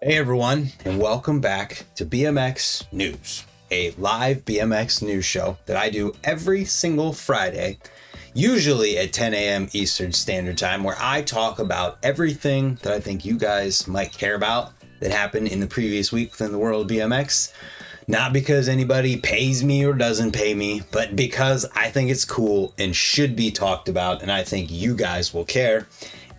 Hey everyone, and welcome back to BMX News, a live BMX news show that I do every single Friday, usually at 10 a.m. Eastern Standard Time, where I talk about everything that I think you guys might care about that happened in the previous week within the world of BMX. Not because anybody pays me or doesn't pay me, but because I think it's cool and should be talked about, and I think you guys will care.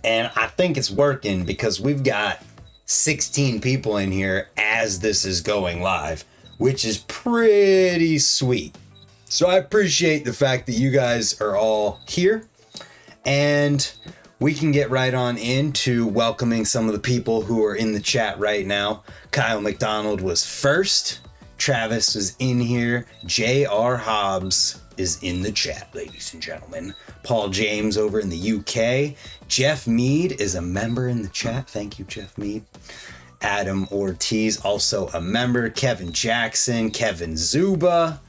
And I think it's working because we've got 16 people in here as this is going live, which is pretty sweet. So I appreciate the fact that you guys are all here, and we can get right on into welcoming some of the people who are in the chat right now. Kyle McDonald was first. Travis was in here. J.R. Hobbs is in the chat, ladies and gentlemen. Paul James over in the UK. Jeff Mead is a member in the chat. Thank you, Jeff Mead. Adam Ortiz, also a member. Kevin Jackson, Kevin Zuba.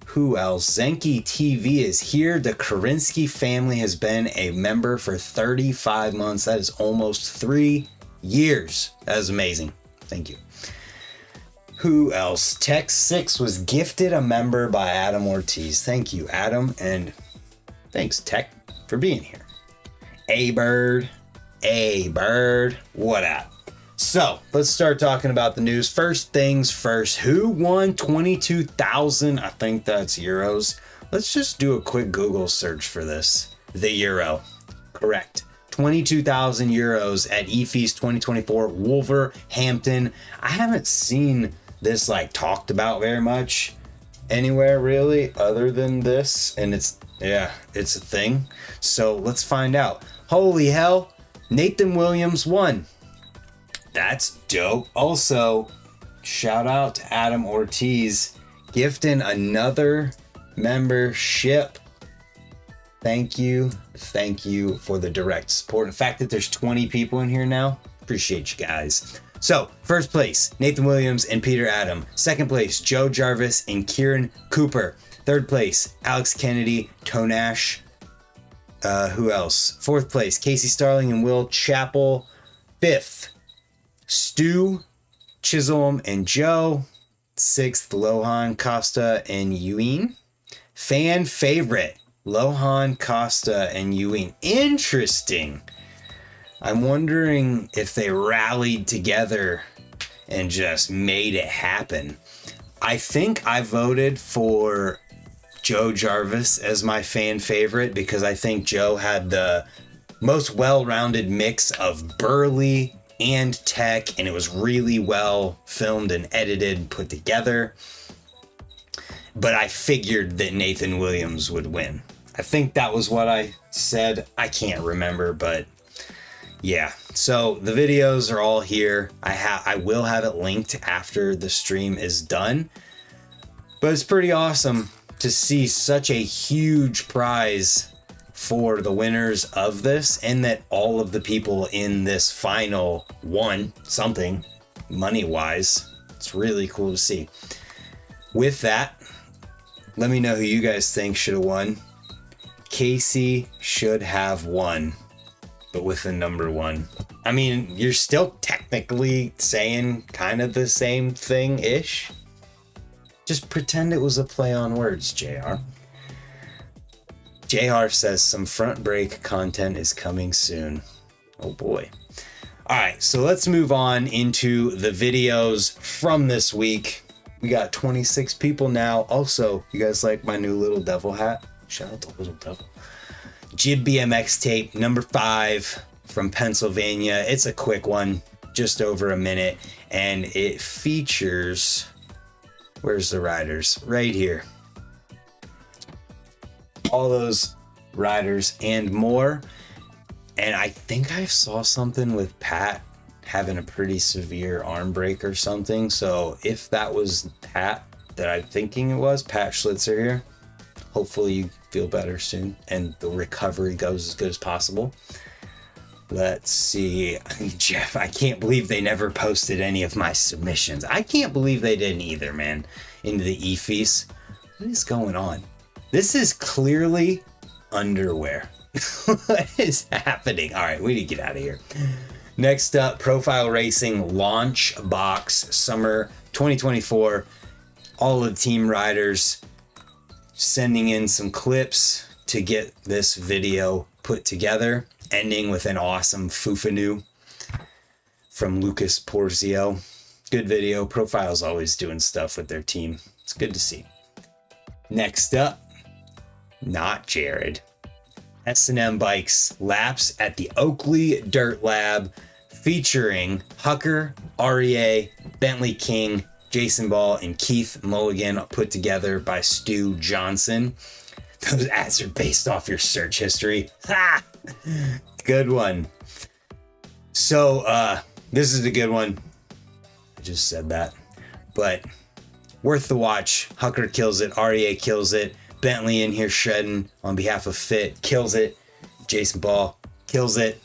Who else? Zenki TV is here. The Karinsky family has been a member for 35 months. That is almost 3 years. That is amazing. Thank you. Who else? Tech6 was gifted a member by Adam Ortiz. Thank you, Adam, and thanks, Tech, for being here. A-Bird, what up? So, let's start talking about the news. First things first, who won 22,000, I think that's euros. Let's just do a quick Google search for this. The euro, correct. 22,000 euros at E-FISE 2024, Wolverhampton. I haven't seen this talked about very much anywhere really other than this, and it's a thing. So let's find out. Holy hell, Nathan Williams won. That's dope. Also, shout out to Adam Ortiz gifting another membership. Thank you for the direct support. The fact that there's 20 people in here now, appreciate you guys. So, first place, Nathan Williams and Peter Adam. Second place, Joe Jarvis and Kieran Cooper. Third place, Alex Kennedy, Tonash. Who else? Fourth place, Casey Starling and Will Chappell. Fifth, Stu, Chisholm and Joe. Sixth, Lohan, Costa and Ewing. Fan favorite, Lohan, Costa and Ewing. Interesting. I'm wondering if they rallied together and just made it happen. I think I voted for Joe Jarvis as my fan favorite because I think Joe had the most well-rounded mix of burly and tech, and it was really well filmed and edited and put together. But I figured that Nathan Williams would win. I think that was what I said. I can't remember, but yeah, so the videos are all here. I will have it linked after the stream is done. But it's pretty awesome to see such a huge prize for the winners of this, and that all of the people in this final won something money-wise. It's really cool to see. With that, let me know who you guys think should have won. Casey should have won, but with the number one. I mean, you're still technically saying kind of the same thing-ish. Just pretend it was a play on words, JR. JR says some front brake content is coming soon. Oh boy. All right, so let's move on into the videos from this week. We got 26 people now. Also, you guys like my new Little Devil hat? Shout out to Little Devil. Jib BMX tape number 5 from Pennsylvania. It's a quick one, just over a minute, and it features, where's the riders? Right here. All those riders and more. And I think I saw something with Pat having a pretty severe arm break or something. So if that was Pat that I'm thinking it was, Pat Schlitzer here, hopefully you feel better soon and the recovery goes as good as possible. Let's see. Jeff, I can't believe they never posted any of my submissions. I can't believe they didn't either, man, into the E-FISE. What is going on? This is clearly underwear. What is happening? All right, we need to get out of here. Next up, Profile Racing Launch Box Summer 2024. All of the team riders sending in some clips to get this video put together, ending with an awesome Fufanu from Lucas Porzio. Good video. Profile's always doing stuff with their team. It's good to see. Next up, not Jared. S&M Bikes laps at the Oakley Dirt Lab featuring Hucker, REA, Bentley King, Jason Ball, and Keith Mulligan, put together by Stu Johnson. Those ads are based off your search history. Ha! Good one. So, this is a good one. I just said that. But worth the watch. Hucker kills it. REA kills it. Bentley in here shredding on behalf of Fit. Kills it. Jason Ball kills it.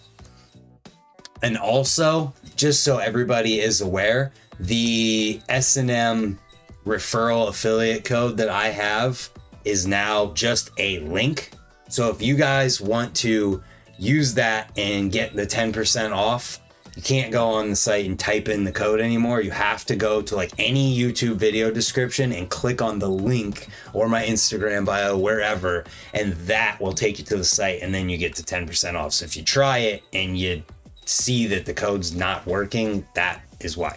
And also, just so everybody is aware, the S&M referral affiliate code that I have is now just a link. So if you guys want to use that and get the 10% off, you can't go on the site and type in the code anymore. You have to go to like any YouTube video description and click on the link or my Instagram bio, wherever, and that will take you to the site, and then you get the 10% off. So if you try it and you see that the code's not working, that is why.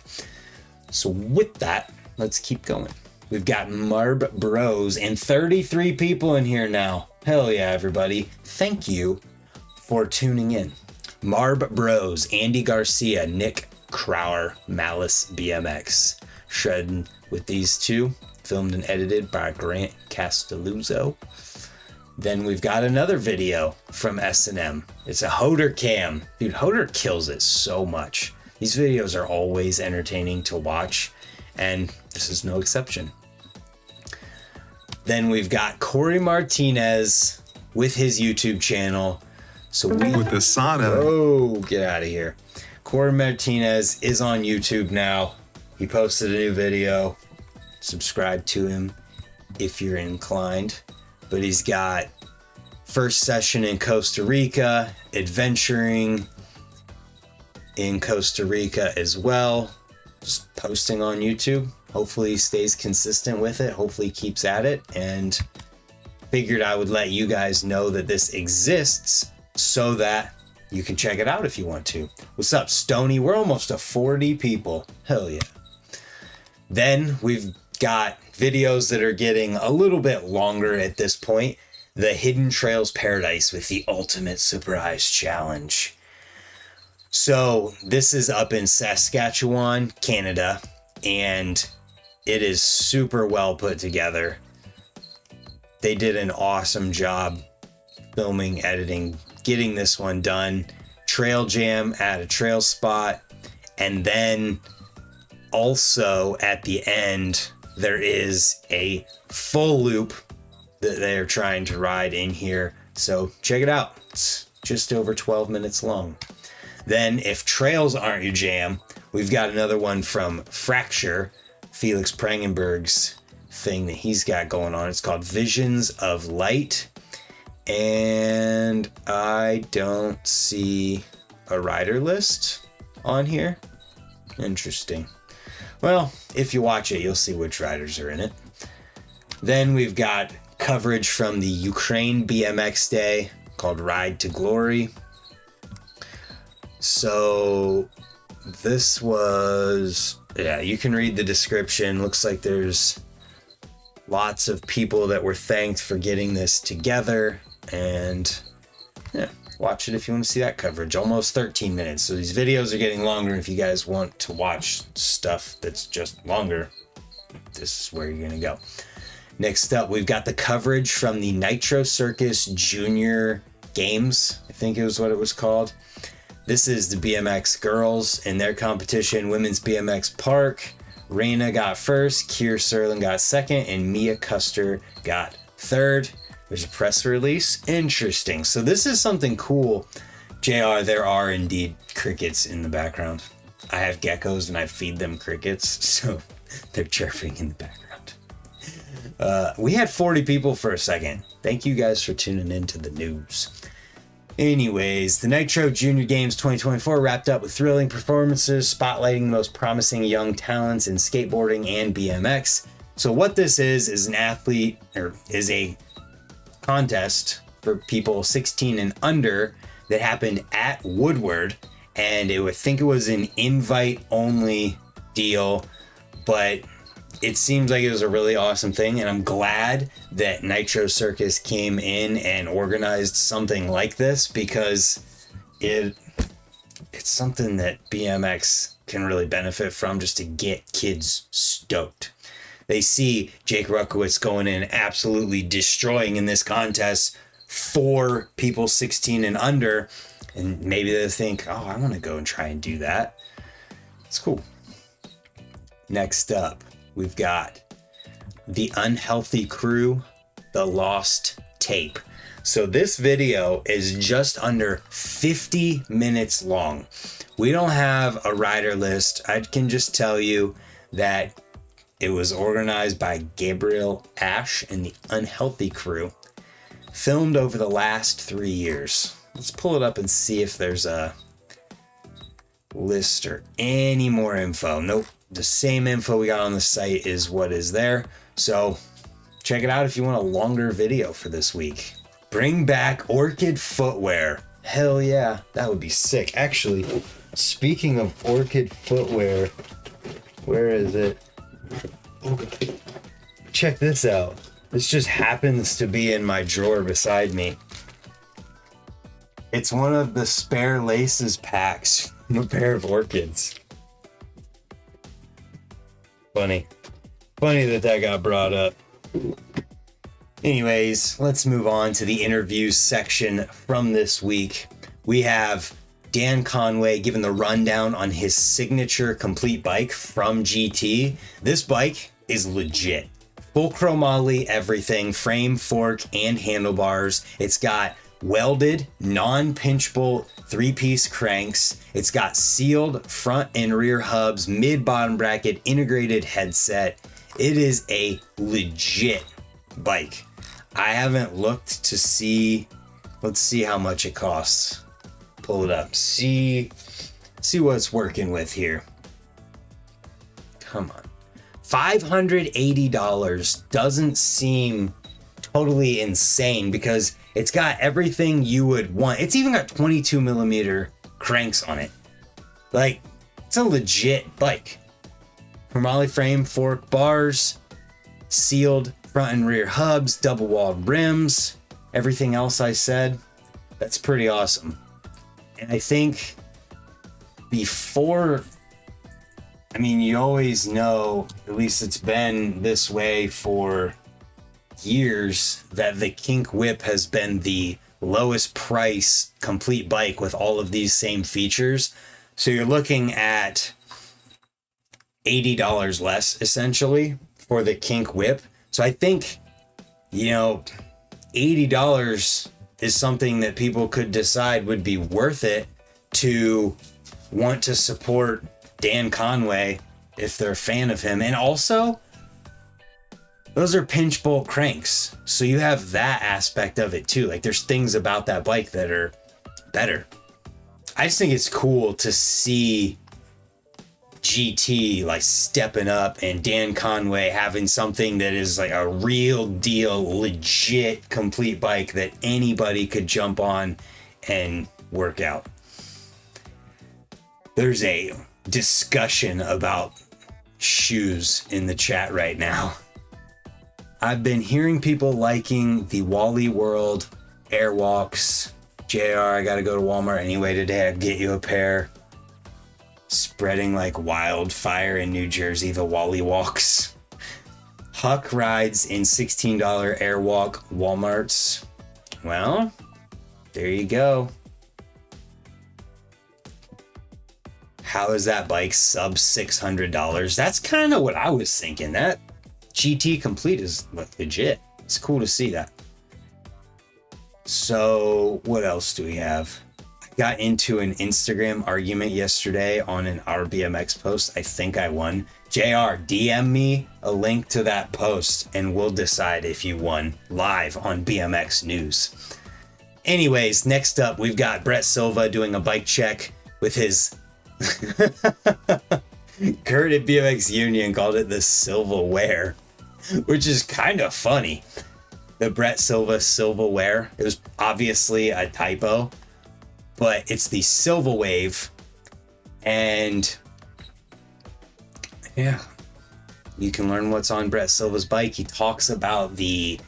So with that, let's keep going. We've got Marb Bros and 33 people in here now. Hell yeah, everybody. Thank you for tuning in. Marb Bros, Andy Garcia, Nick Crower, Malice BMX. Shredding with these two. Filmed and edited by Grant Castelluzzo. Then we've got another video from S&M. It's a Hoder cam. Dude, Hoder kills it so much. These videos are always entertaining to watch, and this is no exception. Then we've got Corey Martinez with his YouTube channel. So with the sauna. Oh, get out of here. Corey Martinez is on YouTube now. He posted a new video. Subscribe to him if you're inclined. But he's got first session in Costa Rica, adventuring in Costa Rica as well. Just posting on YouTube. Hopefully he stays consistent with it. Hopefully he keeps at it. And figured I would let you guys know that this exists so that you can check it out if you want to. What's up, Stony? We're almost to 40 people. Hell yeah. Then we've got videos that are getting a little bit longer at this point. The Hidden Trails Paradise with the Ultimate Surprise Challenge. So this is up in Saskatchewan, Canada, and it is super well put together. They did an awesome job filming, editing, getting this one done. Trail jam at a trail spot, and then also at the end there is a full loop that they're trying to ride in here, so check it out. It's just over 12 minutes long. Then if trails aren't your jam, we've got another one from Fracture, Felix Prangenberg's thing that he's got going on. It's called Visions of Light, and I don't see a rider list on here. Interesting. Well, if you watch it, you'll see which riders are in it. Then we've got coverage from the Ukraine BMX Day called Ride to Glory. So this was, yeah, you can read the description. Looks like there's lots of people that were thanked for getting this together, and yeah, watch it if you want to see that coverage. Almost 13 minutes. So these videos are getting longer. If you guys want to watch stuff that's just longer, this is where you're going to go. Next up, we've got the coverage from the Nitro Circus Junior Games. I think it was what it was called. This is the BMX girls in their competition, Women's BMX Park. Raina got first, Kier Serlin got second, and Mia Custer got third. There's a press release. Interesting. So this is something cool. JR, there are indeed crickets in the background. I have geckos and I feed them crickets, so they're chirping in the background. We had 40 people for a second. Thank you guys for tuning in to the news. Anyways, the Nitro Junior Games 2024 wrapped up with thrilling performances, spotlighting the most promising young talents in skateboarding and BMX. So what this is an athlete, or is a contest for people 16 and under that happened at Woodward, and I think it was an invite-only deal, but it seems like it was a really awesome thing, and I'm glad that Nitro Circus came in and organized something like this, because it's something that BMX can really benefit from, just to get kids stoked. They see Jake Ruckowitz going in and absolutely destroying in this contest for people 16 and under, and maybe they think, oh, I want to go and try and do that. It's cool. Next up, we've got The Unhealthy Crew, The Lost Tape. So this video is just under 50 minutes long. We don't have a rider list. I can just tell you that it was organized by Gabriel Ash and The Unhealthy Crew, filmed over the last 3 years. Let's pull it up and see if there's a list or any more info. Nope. The same info we got on the site is what is there. So check it out if you want a longer video for this week. Bring back Orchid footwear. Hell yeah, that would be sick. Actually, speaking of Orchid footwear, where is it? Check this out. This just happens to be in my drawer beside me. It's one of the spare laces packs from a pair of Orchids. Funny that got brought up. Anyways, let's move on to the interviews section from this week. We have Dan Conway giving the rundown on his signature complete bike from GT. This bike is legit. Full chromoly, everything, frame, fork, and handlebars. It's got welded, non-pinch bolt 3-piece cranks. It's got sealed front and rear hubs, mid-bottom bracket, integrated headset. It is a legit bike. I haven't looked to see. Let's see how much it costs. Pull it up. See what it's working with here. Come on. $580 doesn't seem totally insane, because it's got everything you would want. It's even got 22 millimeter cranks on it. Like, it's a legit bike. Chromoly frame, fork, bars, sealed front and rear hubs, double walled rims, everything else I said. That's pretty awesome. And I think before, you always know, at least it's been this way for years, that the Kink Whip has been the lowest price complete bike with all of these same features. So you're looking at $80 less essentially for the Kink Whip. So I think, $80 is something that people could decide would be worth it to want to support Dan Conway if they're a fan of him. And also, those are pinch bolt cranks, so you have that aspect of it too. Like, there's things about that bike that are better. I just think it's cool to see GT like stepping up, and Dan Conway having something that is like a real deal, legit complete bike that anybody could jump on and work out. There's a discussion about shoes in the chat right now. I've been hearing people liking the Wally World Airwalks. JR, I gotta go to Walmart anyway today. I'll get you a pair. Spreading like wildfire in New Jersey, the Wally Walks. Huck rides in $16 Airwalk Walmarts. Well, there you go. How is that bike sub $600? That's kind of what I was thinking. That GT Complete is legit. It's cool to see that. So what else do we have? I got into an Instagram argument yesterday on an RBMX post. I think I won. JR, DM me a link to that post and we'll decide if you won live on BMX News. Anyways, next up, we've got Brett Silva doing a bike check with his Kurt at BMX Union called it the silverware, which is kind of funny. The Brett Silva silverware. It was obviously a typo, but it's the Silva Wave. And yeah, you can learn what's on Brett Silva's bike. He talks about the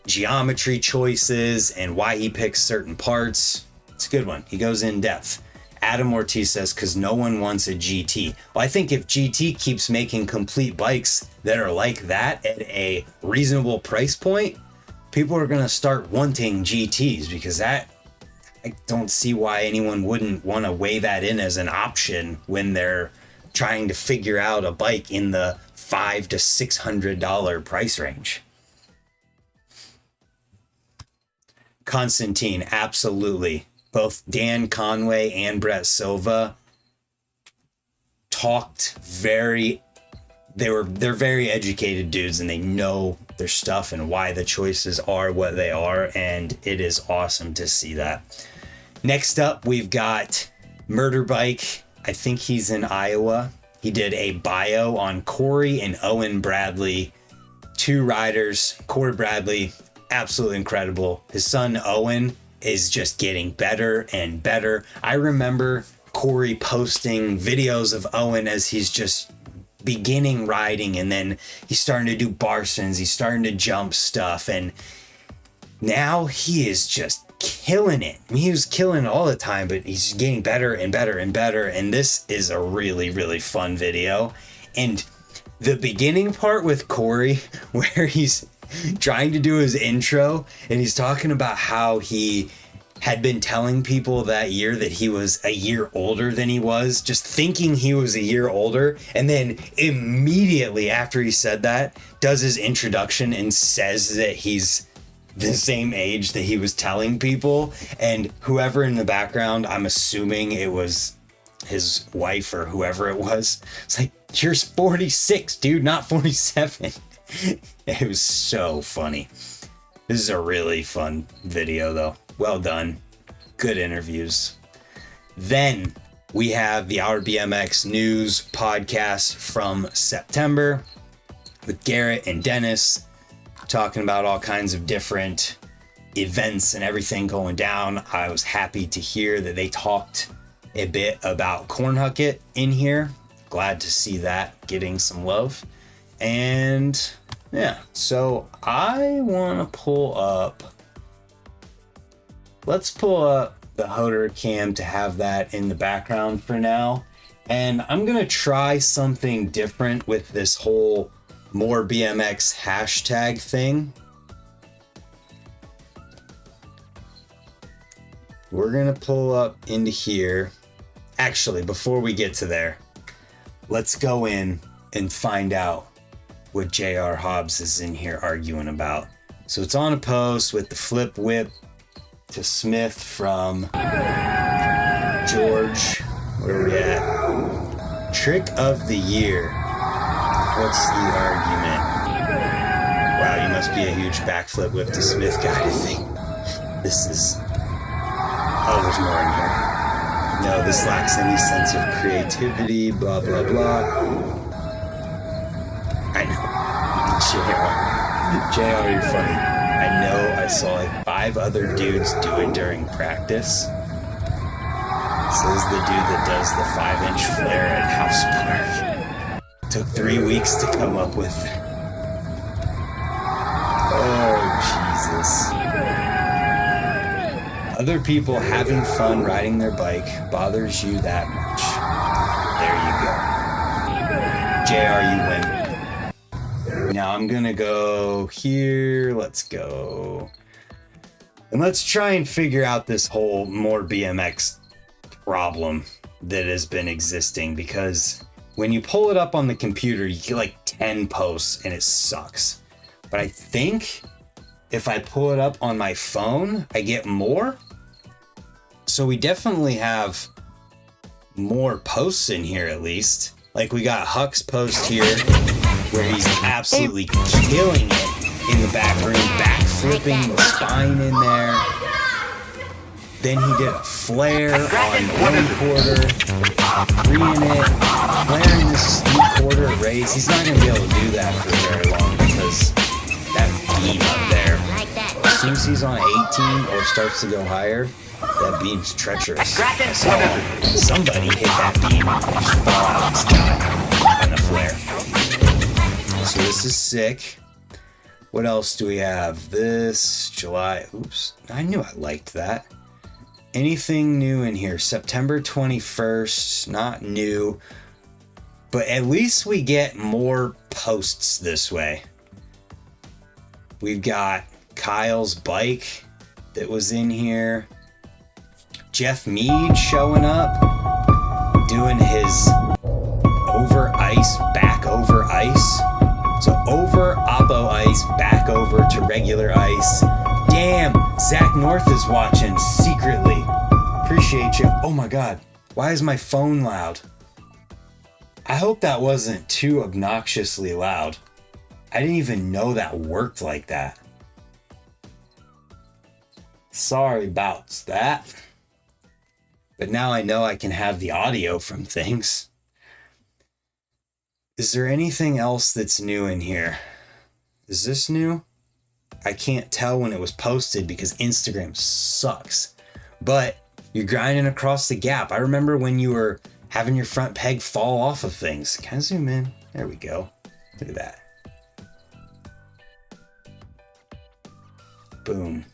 geometry choices and why he picks certain parts. It's a good one. He goes in depth. Adam Ortiz says, because no one wants a GT. Well, I think if GT keeps making complete bikes that are like that at a reasonable price point, people are going to start wanting GTs, because that, I don't see why anyone wouldn't want to weigh that in as an option when they're trying to figure out a bike in the $500 to $600 price range. Constantine, absolutely. Both Dan Conway and Brett Silva talked they're very educated dudes, and they know their stuff and why the choices are what they are, and it is awesome to see that. Next up, we've got Murder Bike. I think he's in Iowa. He did a bio on Corey and Owen Bradley, two riders. Corey Bradley, absolutely incredible. His son Owen is just getting better and better. I remember Corey posting videos of Owen as he's just beginning riding, and then he's starting to do bar spins, he's starting to jump stuff, and now he is just killing it. I mean, he was killing it all the time, but he's getting better and better and better, and this is a really, really fun video. And the beginning part with Corey, where he's trying to do his intro and he's talking about how he had been telling people that year that he was a year older than he was, just thinking he was a year older, and then immediately after he said that, does his introduction and says that he's the same age that he was telling people. And whoever in the background, I'm assuming it was his wife or whoever it was, it's like, you're 46, dude, not 47. It was so funny. This is a really fun video though. Well done. Good interviews. Then we have the Our BMX News podcast from September with Garrett and Dennis talking about all kinds of different events and everything going down. I was happy to hear that they talked a bit about Cornhucket in here. Glad to see that getting some love. And yeah, so I want to pull up, let's pull up the Hodor cam to have that in the background for now. And I'm going to try something different with this whole More BMX hashtag thing. We're going to pull up into here. Actually, before we get to there, let's go in and find out what J.R. Hobbs is in here arguing about. So it's on a post with the flip whip to Smith from George. Where are we at? Trick of the year. What's the argument? Wow, you must be a huge backflip whip to Smith guy to think this is... Oh, there's more in here. No, this lacks any sense of creativity, blah, blah, blah. I know. JR, you're funny. I know I saw like 5 other dudes do it during practice. Says the dude that does the 5-inch flare at House Park. Took 3 weeks to come up with. Oh, Jesus. Other people having fun riding their bike bothers you that much. There you go. JR, you win. Now I'm gonna go here. Let's go. And let's try and figure out this whole More BMX problem that has been existing, because when you pull it up on the computer, you get like 10 posts and it sucks. But I think if I pull it up on my phone, I get more. So we definitely have more posts in here at least. Like we got Huck's post here where he's absolutely killing it in the back room, back flipping the spine in there. Then he did a flare on one quarter, reeing it, flaring this steep quarter raise. He's not going to be able to do that for very long because that beam up there, as soon as he's on 18 or starts to go higher, that beam's treacherous. So somebody hit that beam and just fall out of the sky on a flare. So this is sick. What else do we have? This July. Oops. I knew I liked that. Anything new in here? September 21st. Not new. But at least we get more posts this way. We've got Kyle's bike that was in here. Jeff Mead showing up. Doing his over ice, back over ice. So over Abo ice, back over to regular ice. Damn, Zach North is watching secretly. Appreciate you. Oh my God, why is my phone loud? I hope that wasn't too obnoxiously loud. I didn't even know that worked like that. Sorry about that. But now I know I can have the audio from things. Is there anything else that's new in here? Is this new? I can't tell when it was posted because Instagram sucks. But you're grinding across the gap. I remember when you were having your front peg fall off of things. Can I zoom in? There we go. Look at that. Boom.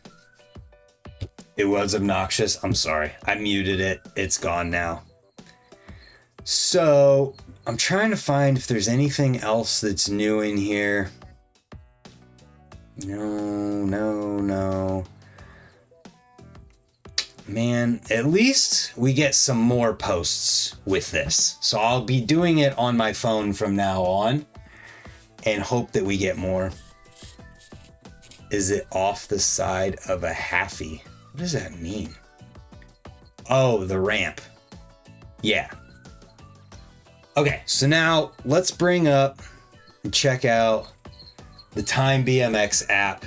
It was obnoxious. I'm sorry. I muted it. It's gone now. So I'm trying to find if there's anything else that's new in here. No. Man, at least we get some more posts with this. So I'll be doing it on my phone from now on and hope that we get more. Is it off the side of a halfie? What does that mean? Oh, the ramp. Yeah. Okay, so now let's bring up and check out the Time BMX app.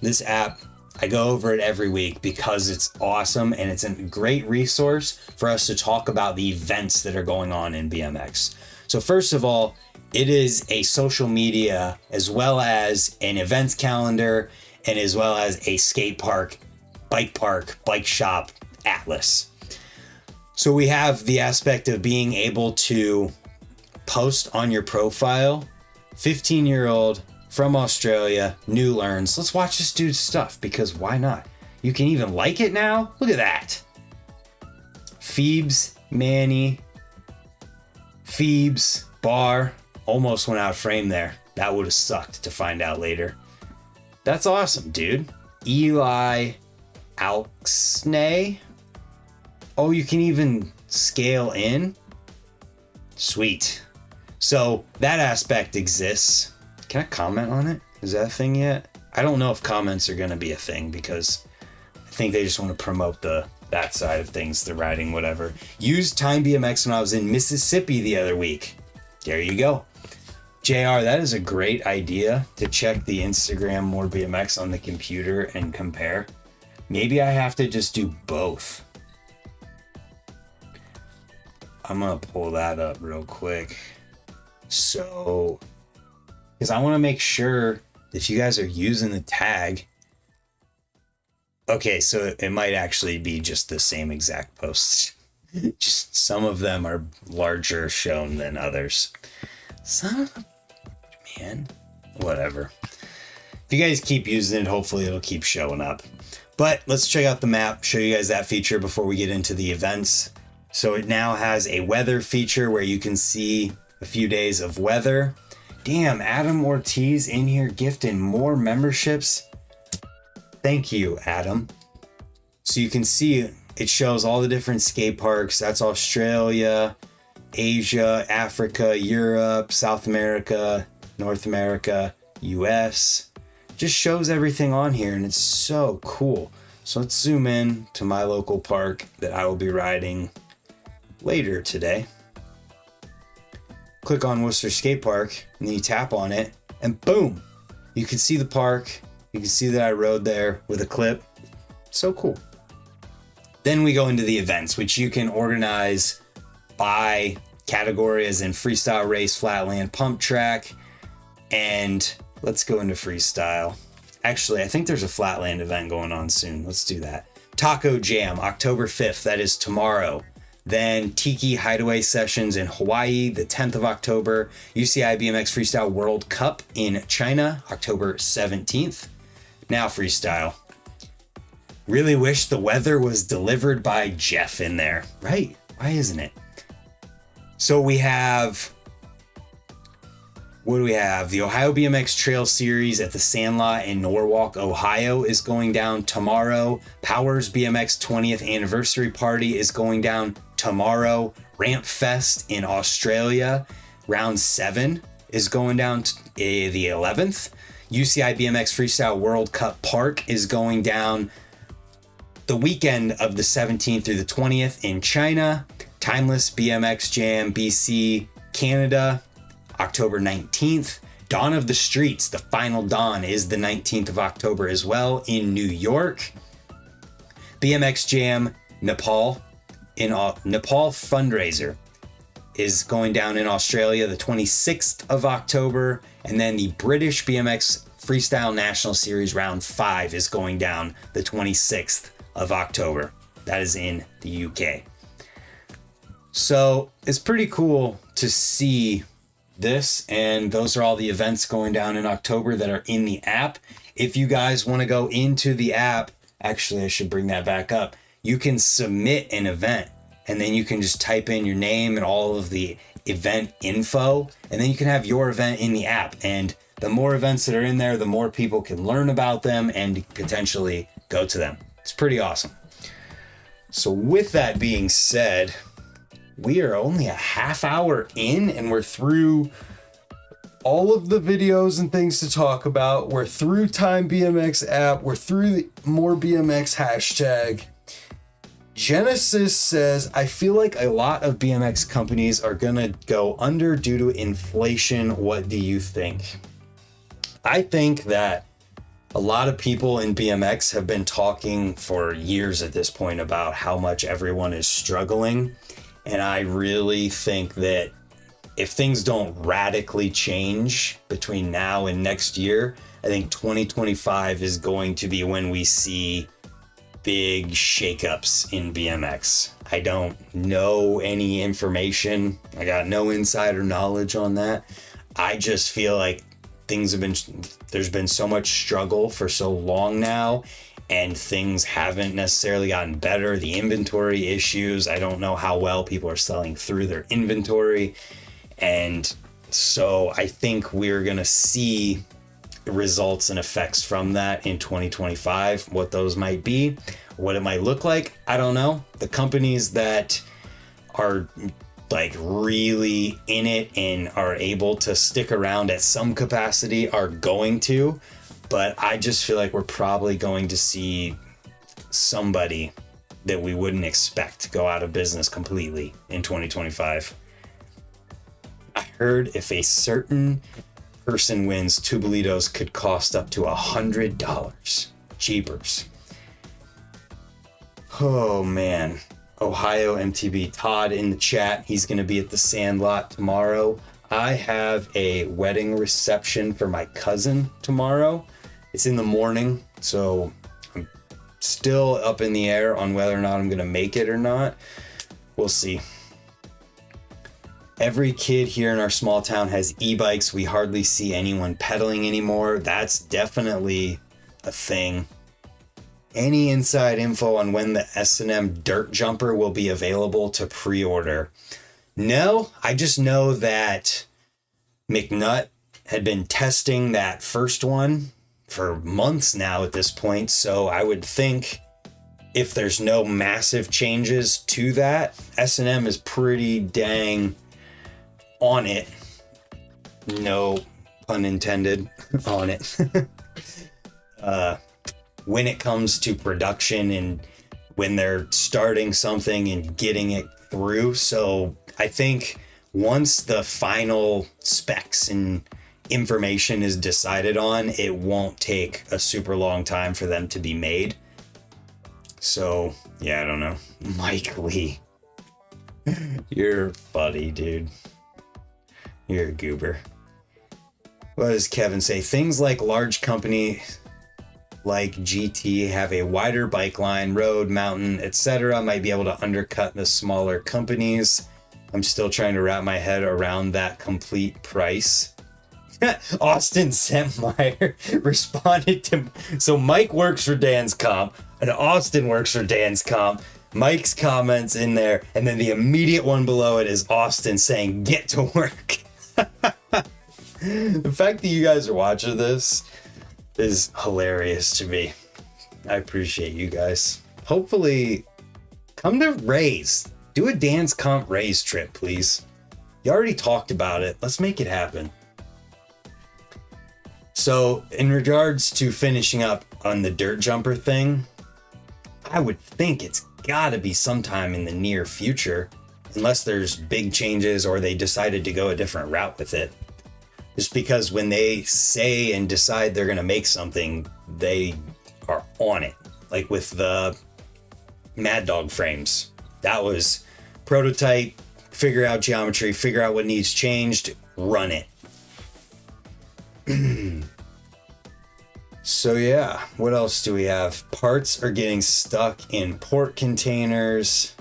This app, I go over it every week because it's awesome and it's a great resource for us to talk about the events that are going on in BMX. So first of all, it is a social media as well as an events calendar and as well as a skate park, bike shop atlas. So we have the aspect of being able to post on your profile, 15-year-old from Australia, new learns. Let's watch this dude's stuff because why not? You can even like it now. Look at that. Phoebes, Manny, Phoebes, Bar, almost went out of frame there. That would have sucked to find out later. That's awesome, dude. Eli Alxnay. Oh, you can even scale in. Sweet. So that aspect exists. Can I comment on it? Is that a thing yet? I don't know if comments are going to be a thing because I think they just want to promote that side of things, the riding, whatever. Used Time BMX when I was in Mississippi the other week. There you go. JR, that is a great idea to check the Instagram More BMX on the computer and compare. Maybe I have to just do both. I'm going to pull that up real quick. So, because I want to make sure if you guys are using the tag. Okay, so it might actually be just the same exact posts. Just some of them are larger shown than others. Son of a man. Whatever. If you guys keep using it, hopefully it'll keep showing up. But let's check out the map, show you guys that feature before we get into the events. So it now has a weather feature where you can see a few days of weather. Damn, Adam Ortiz in here gifting more memberships. Thank you, Adam. So you can see it shows all the different skate parks. That's Australia, Asia, Africa, Europe, South America, North America, US. Just shows everything on here and it's so cool. So let's zoom in to my local park that I will be riding later today. Click on Worcester Skate Park and then you tap on it and boom, you can see the park. You can see that I rode there with a clip. So cool. Then we go into the events, which you can organize by category, as in freestyle, race, flatland, pump track. And let's go into freestyle. Actually, I think there's a flatland event going on soon. Let's do that. Taco Jam, October 5th. That is tomorrow. Then Tiki Hideaway Sessions in Hawaii, the 10th of October. UCI BMX Freestyle World Cup in China, October 17th. Now freestyle. Really wish the weather was delivered by Jeff in there, right? Why isn't it? So we have, what do we have? The Ohio BMX Trail Series at the Sandlot in Norwalk, Ohio is going down tomorrow. Powers BMX 20th Anniversary Party is going down tomorrow. Ramp Fest in Australia, round 7 is going down the 11th. UCI BMX Freestyle World Cup Park is going down the weekend of the 17th through the 20th in China. Timeless BMX Jam BC Canada, October 19th. Dawn of the Streets, the final dawn, is the 19th of October as well in New York. BMX Jam Nepal Nepal fundraiser is going down in Australia the 26th of October. And then the British BMX Freestyle National Series round 5 is going down the 26th of October. That is in the UK. So it's pretty cool to see this, and those are all the events going down in October that are in the app. If you guys want to go into the app, actually I should bring that back up. You can submit an event, and then you can just type in your name and all of the event info, and then you can have your event in the app. And the more events that are in there, the more people can learn about them and potentially go to them. It's pretty awesome. So with that being said, we are only a half hour in, and we're through all of the videos and things to talk about. We're through Time BMX app. We're through the more BMX hashtag. Genesis says, I feel like a lot of BMX companies are going to go under due to inflation. What do you think? I think that a lot of people in BMX have been talking for years at this point about how much everyone is struggling. And I really think that if things don't radically change between now and next year, I think 2025 is going to be when we see big shakeups in BMX. I don't know any information. I got no insider knowledge on that. I just feel like there's been so much struggle for so long now, and things haven't necessarily gotten better. The inventory issues, I don't know how well people are selling through their inventory. And so I think we're going to see results and effects from that in 2025. What those might be, what it might look like, I don't know. The companies that are like really in it and are able to stick around at some capacity are going to. But I just feel like we're probably going to see somebody that we wouldn't expect go out of business completely in 2025. I heard if a certain person wins, Tubolitos could cost up to $100. Jeepers. Oh man. Ohio MTB Todd in the chat. He's going to be at the Sandlot tomorrow. I have a wedding reception for my cousin tomorrow. It's in the morning, so I'm still up in the air on whether or not I'm going to make it or not. We'll see. Every kid here in our small town has e-bikes. We hardly see anyone pedaling anymore. That's definitely a thing. Any inside info on when the S&M Dirt Jumper will be available to pre-order? No, I just know that McNutt had been testing that first one for months now at this point. So I would think if there's no massive changes to that, S&M is pretty dang on it. No pun intended on it. When it comes to production and when they're starting something and getting it through. So I think once the final specs and information is decided on, it won't take a super long time for them to be made. So, yeah, I don't know. Mike Lee. You're funny, dude. You're a goober. What does Kevin say? Things like large companies like GT have a wider bike line, road, mountain, etc. might be able to undercut the smaller companies. I'm still trying to wrap my head around that complete price. Austin Sempmeyer responded to... So Mike works for Dan's Comp, and Austin works for Dan's Comp. Mike's comments in there, and then the immediate one below it is Austin saying, "Get to work." The fact that you guys are watching this is hilarious to me. I appreciate you guys. Hopefully, come to Raise. Do a Dan's Comp Raise trip, please. You already talked about it. Let's make it happen. So, in regards to finishing up on the dirt jumper thing, I would think it's gotta be sometime in the near future, unless there's big changes or they decided to go a different route with it. Just because when they say and decide they're gonna make something, they are on it. Like with the Mad Dog frames. That was prototype, figure out geometry, figure out what needs changed, run it. So yeah, what else do we have? Parts are getting stuck in port containers.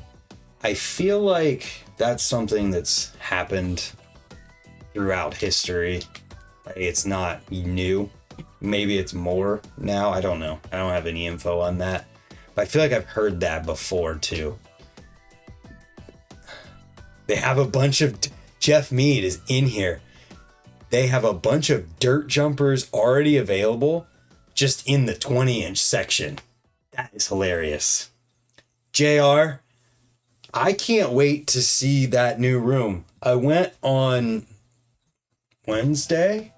I feel like that's something that's happened throughout history. It's not new. Maybe it's more now. I don't know. I don't have any info on that. But I feel like I've heard that before too. They have a bunch of... Jeff Mead is in here. They have a bunch of dirt jumpers already available just in the 20-inch section. That is hilarious. JR, I can't wait to see that new room. I went on Wednesday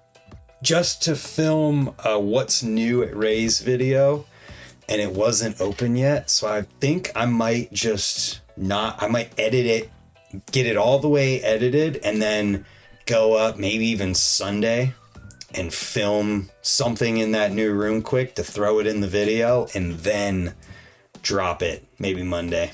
just to film a What's New at Ray's video, and it wasn't open yet. So I think I might I might edit it, get it all the way edited, and then go up maybe even Sunday and film something in that new room quick to throw it in the video and then drop it maybe Monday.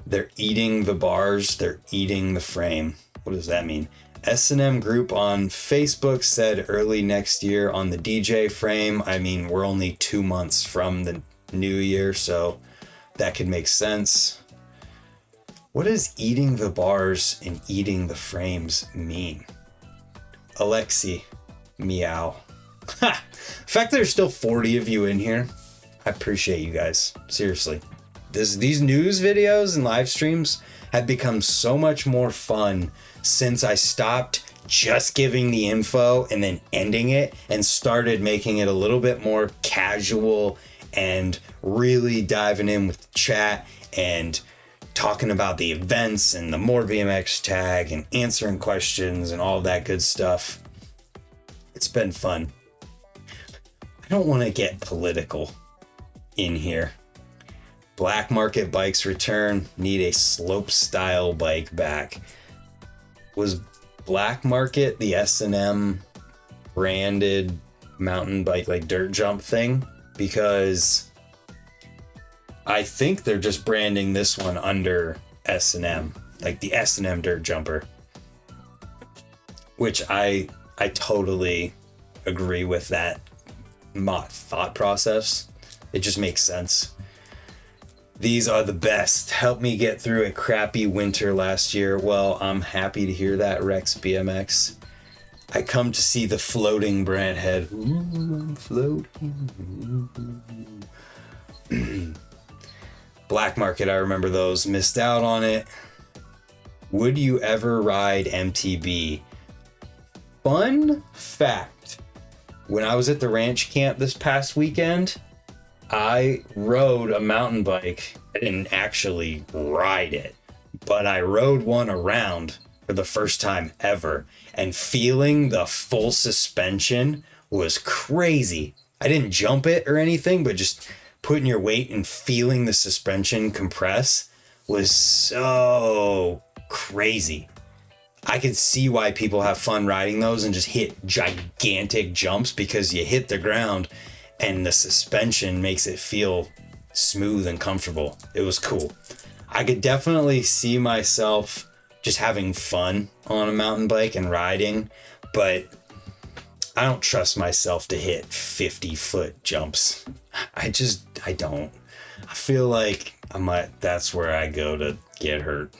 They're eating the bars, they're eating the frame. What does that mean? S&M Group on Facebook said early next year on the DJ frame. I mean, we're only 2 months from the new year, so that could make sense. What does eating the bars and eating the frames mean? Alexi, meow. Ha! The fact that there's still 40 of you in here, I appreciate you guys. Seriously. These news videos and live streams have become so much more fun since I stopped just giving the info and then ending it and started making it a little bit more casual and really diving in with chat and talking about the events and the More BMX tag and answering questions and all that good stuff. It's been fun. I don't want to get political in here. Black market bikes return. Need a slope style bike back. Was Black Market the S&M branded mountain bike, like dirt jump thing? Because I think they're just branding this one under S&M, like the S&M dirt jumper, which I totally agree with that thought process. It just makes sense. These are the best. Helped me get through a crappy winter last year. Well, I'm happy to hear that, Rex BMX. I come to see the floating brand head. Ooh, I'm floating. Black Market, I remember those. Missed out on it. Would you ever ride MTB? Fun fact. When I was at the ranch camp this past weekend, I rode a mountain bike. I didn't actually ride it, but I rode one around for the first time ever, and feeling the full suspension was crazy. I didn't jump it or anything, but just putting your weight and feeling the suspension compress was so crazy. I could see why people have fun riding those and just hit gigantic jumps, because you hit the ground and the suspension makes it feel smooth and comfortable. It was cool. I could definitely see myself just having fun on a mountain bike and riding, but I don't trust myself to hit 50-foot jumps. I don't. I feel like that's where I go to get hurt.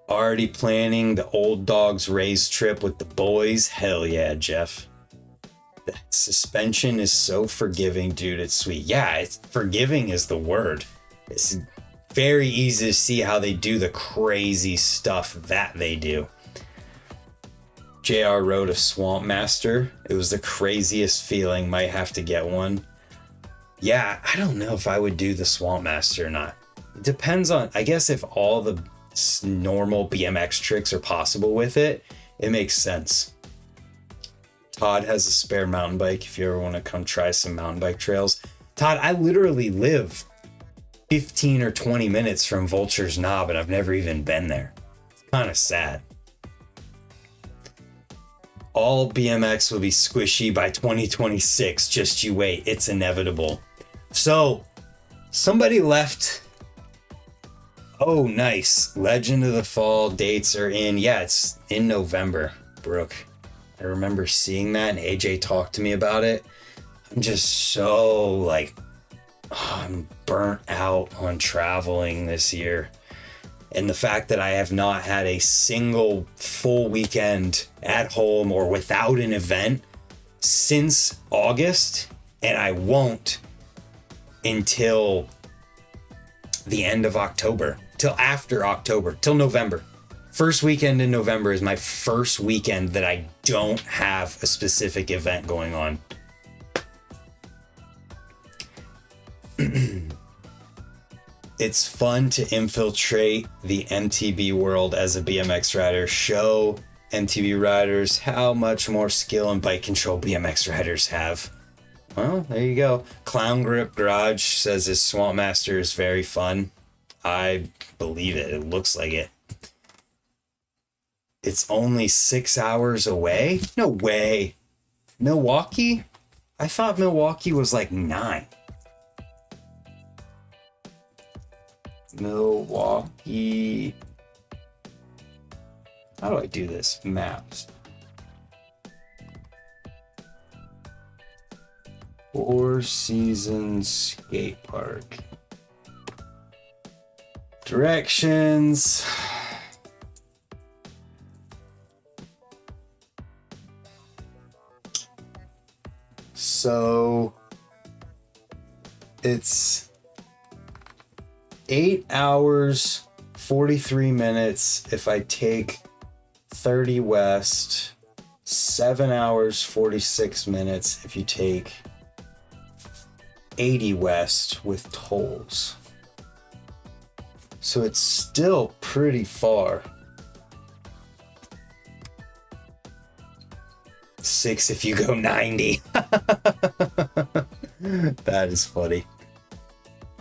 Already planning the old dogs race trip with the boys. Hell yeah, Jeff. That suspension is so forgiving, dude. It's sweet. Yeah, it's forgiving is the word. It's very easy to see how they do the crazy stuff that they do. JR rode a Swamp Master. It was the craziest feeling. Might have to get one. Yeah, I don't know if I would do the Swamp Master or not. It depends on, I guess, if all the normal BMX tricks are possible with it, it makes sense. Todd has a spare mountain bike if you ever want to come try some mountain bike trails. Todd, I literally live 15 or 20 minutes from Vulture's Knob and I've never even been there. It's kind of sad. All BMX will be squishy by 2026. Just you wait. It's inevitable. So, somebody left. Oh, nice. Legend of the Fall dates are in. Yeah, it's in November, Brooke. I remember seeing that and AJ talked to me about it. I'm just so like, I'm burnt out on traveling this year. And the fact that I have not had a single full weekend at home or without an event since August, and I won't until the end of October, till after October, till November. First weekend in November is my first weekend that I don't have a specific event going on. It's fun to infiltrate the MTB world as a BMX rider. Show MTB riders how much more skill and bike control BMX riders have. Well, there you go. Clown Grip Garage says his Swamp Master is very fun. I believe it. It looks like it. It's only 6 hours away? No way. Milwaukee? I thought Milwaukee was like 9. Milwaukee. How do I do this? Maps. Four Seasons Skate Park. Directions. So it's 8 hours, 43 minutes if I take 30 west, 7 hours, 46 minutes if you take 80 west with tolls. So it's still pretty far. 6 if you go 90. That is funny.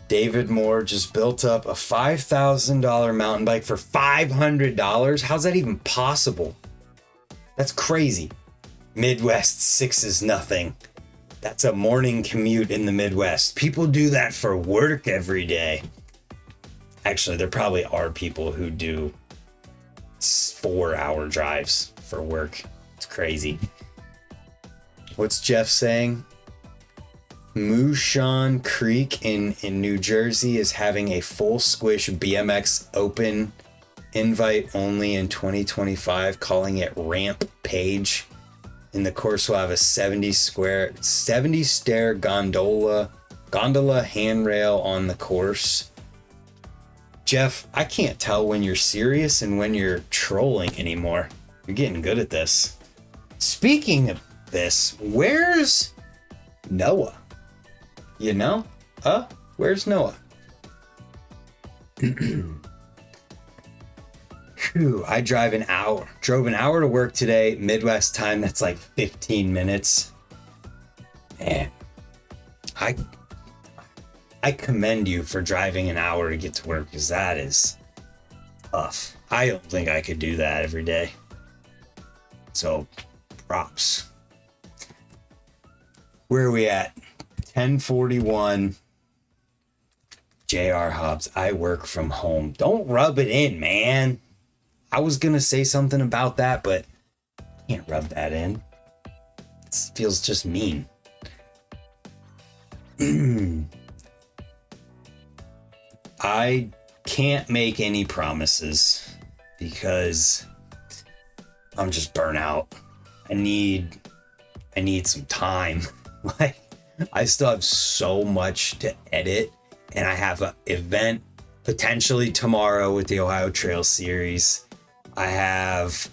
David Moore just built up a $5,000 mountain bike for $500. How's that even possible? That's crazy. Midwest 6 is nothing. That's a morning commute in the Midwest. People do that for work every day. Actually, there probably are people who do 4-hour drives for work. It's crazy. What's Jeff saying? Mooshawn Creek in New Jersey is having a full squish BMX open invite only in 2025, calling it Ramp Page. And the course will have a 70 stair gondola handrail on the course. Jeff, I can't tell when you're serious and when you're trolling anymore. You're getting good at this. Speaking of this, where's Noah? You know? Where's Noah? Phew, I drove an hour to work today, Midwest time. That's like 15 minutes. Man, I commend you for driving an hour to get to work, because that is tough. I don't think I could do that every day. So, props. Where are we at? 10:41. JR Hobbs, I work from home. Don't rub it in, man. I was going to say something about that, but can't rub that in. It feels just mean. I can't make any promises because I'm just burnt out. I need some time. Like, I still have so much to edit, and I have an event potentially tomorrow with the Ohio Trail Series. I have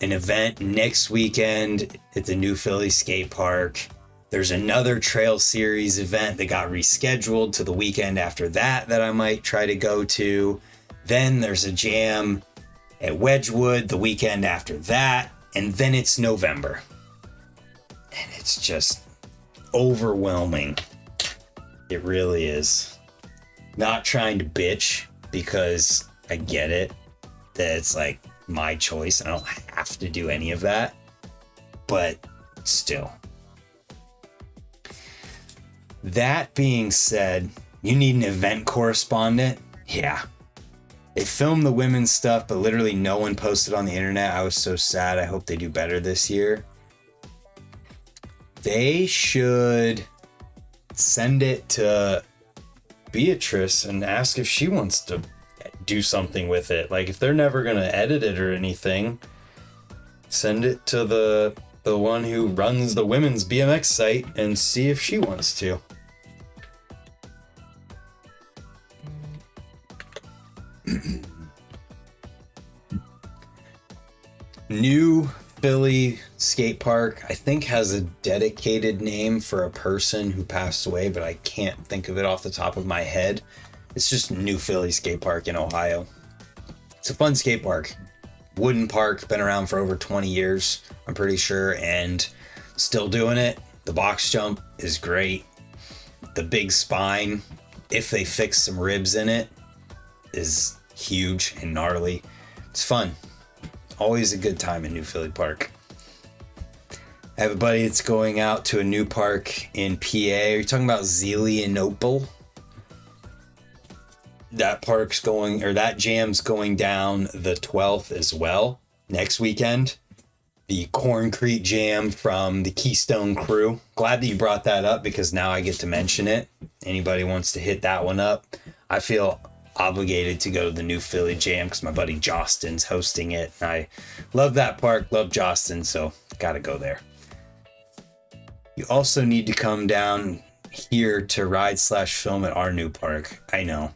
an event next weekend at the New Philly Skate Park. There's another Trail Series event that got rescheduled to the weekend after that I might try to go to. Then there's a jam at Wedgwood the weekend after that, and then it's November. And it's just overwhelming. It really is. Not trying to bitch, because I get it that it's like my choice. I don't have to do any of that, but still. That being said, you need an event correspondent? Yeah. They filmed the women's stuff, but literally no one posted on the internet. I was so sad. I hope they do better this year. They should send it to Beatrice and ask if she wants to do something with it. Like, if they're never going to edit it or anything, send it to the one who runs the women's BMX site and see if she wants to. New Philly Skate Park, I think, has a dedicated name for a person who passed away, but I can't think of it off the top of my head. It's just New Philly Skate Park in Ohio. It's a fun skate park. Wooden park, been around for over 20 years, I'm pretty sure, and still doing it. The box jump is great. The big spine, if they fix some ribs in it, is huge and gnarly. It's fun. Always a good time in New Philly Park. I have a buddy that's going out to a new park in PA. Are you talking about Zelienople? That park's going, or that jam's going down the 12th as well, next weekend. The Corncrete Jam from the Keystone Crew. Glad that you brought that up, because now I get to mention it. Anybody wants to hit that one up. I feel obligated to go to the New Philly Jam because my buddy Jostin's hosting it. I love that park, love Jostin, so gotta go there. You also need to come down here to ride/film at our new park. I know.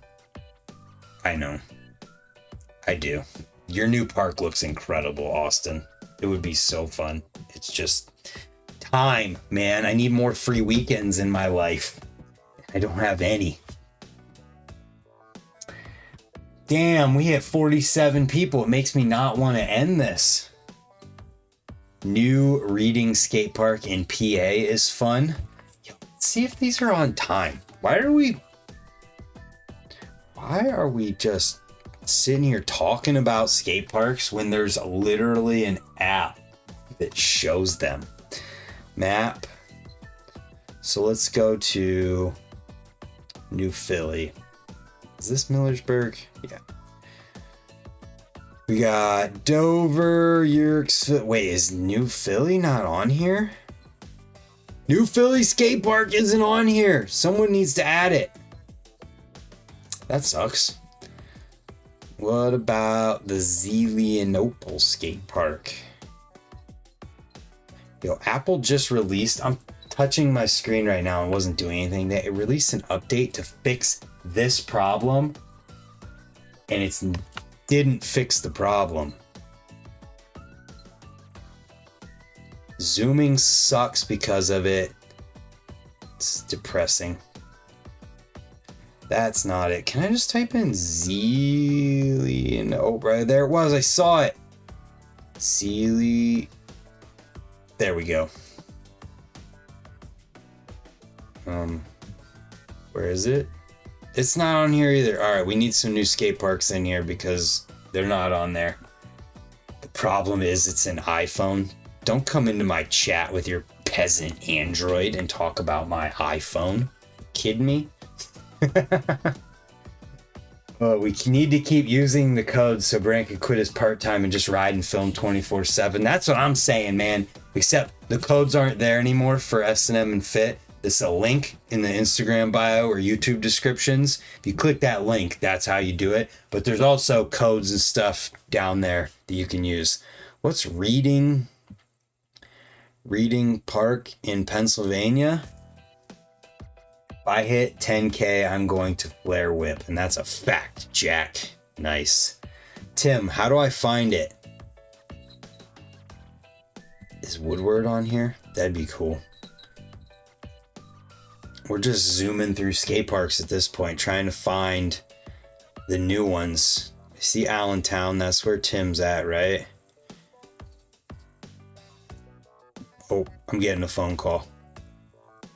I do. Your new park looks incredible, Austin. It would be so fun. It's just time, man. I need more free weekends in my life. I don't have any. Damn, we hit 47 people. It makes me not want to end this. New Reading Skate Park in PA is fun. Yo, let's see if these are on time. Why are we just sitting here talking about skate parks when there's literally an app that shows them? Map. So let's go to New Philly. Is this Millersburg? Yeah. We got Dover, Yerkesville. Wait, is New Philly not on here? New Philly Skate Park isn't on here. Someone needs to add it. That sucks. What about the Zelienople Skate Park? Yo, Apple just released, I'm touching my screen right now and wasn't doing anything. It released an update to fix this problem, and it didn't fix the problem. Zooming sucks because of it. It's depressing. That's not it. Can I just type in Zelienople? Oh, right there it was. I saw it. There we go. Where is it? It's not on here either. All right, we need some new skate parks in here because they're not on there. The problem is it's an iPhone. Don't come into my chat with your peasant Android and talk about my iPhone. Kidding me? Well, we need to keep using the code so Brant can quit his part-time and just ride and film 24/7. That's what I'm saying, man. Except the codes aren't there anymore for S&M and Fit. There's a link in the Instagram bio or YouTube descriptions. If you click that link, that's how you do it. But there's also codes and stuff down there that you can use. What's Reading Park in Pennsylvania? If I hit 10K, I'm going to flare whip. And that's a fact, Jack. Nice. Tim, how do I find it? Is Woodward on here? That'd be cool. We're just zooming through skate parks at this point, trying to find the new ones. I see Allentown. That's where Tim's at, right? Oh, I'm getting a phone call.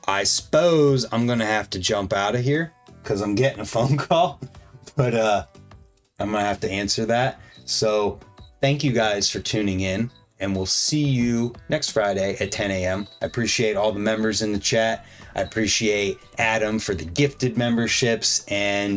I suppose I'm going to have to jump out of here because I'm getting a phone call, but I'm going to have to answer that. So thank you guys for tuning in, and we'll see you next Friday at 10 a.m. I appreciate all the members in the chat. I appreciate Adam for the gifted memberships, and